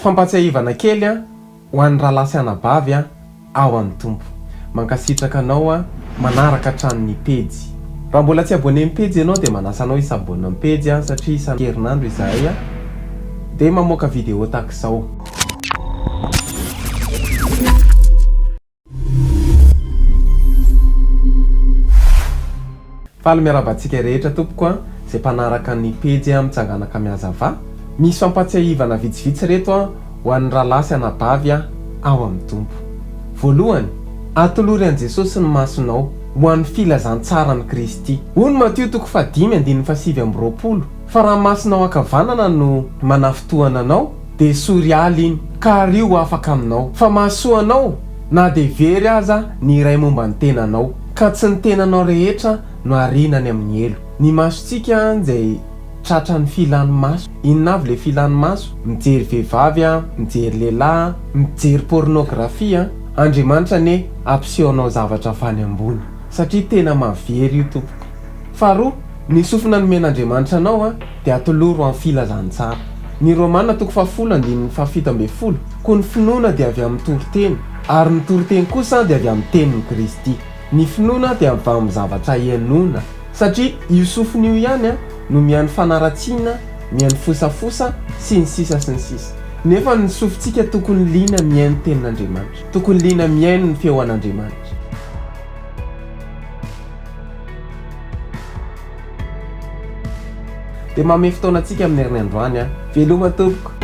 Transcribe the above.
fampatsiahivana kely ho an'ny rahalasy anabavy ao amin'ny tompo. Mankasitraka anao manaraka hatramin'ny pejy. Raha mbola tsy abonné amin'ny pejy ianao dia manasa anao isabonina amin'ny pejy satria isan-kerinandro izahay dia mamoaka vidéo tahaka izao. Faly miarabantsika rehetra tompoko izay mpanaraka ny pejy mitsanganaka miazava. Misy fampatsiahivana vitsivitsy reto ho an'ny rahalasy anabavy ao amin'ny tompo. Voalohany, atolory an' Jesosy ny masonao ho an'ny filazantsara ny Kristy. Hono Mateo 5:7-20. Fa raha masonao ankavanana no manafotoana anao dia sorialy iny ka ry ho afaka aminao. Fa mahasoa anao na dia very aza ny iray momba ny tenanao ka tsy ny tenanao rehetra no arinany amin'ny elo. Ny masontsika izay tratra ny filan'ny maso. Inona avy le filan'ny maso? Mijery vehivavy, mijery lehilahy, mijery pornografia. Andriamanitra ne ampisehoanao zavatra avany ambony satria tena mahavery io tompoko. Faharoa, ny sofina nomen'Andriamanitra anao dia atoloro amin'ny filazantsara. Ny Romana 10:7-20. Koa ny finoana dia avy amin'ny toroteny ary ny toroteny kosa dia avy amin'ny tenin'ny Kristy. Ny finoana dia avy amin'ny zavatra ianona satria io sofina io ihany no mihaino fanaratsiana, mihaino fosafosa sy ny sisa sy ny sisa. Nefa ny sofintsika tokony liana mihaino tenin'Andriamanitra, tokony liana mihaino ny feon'Andriamanitra. Dia manome fotoana antsika amin'ny herinandroany veloma tompoko.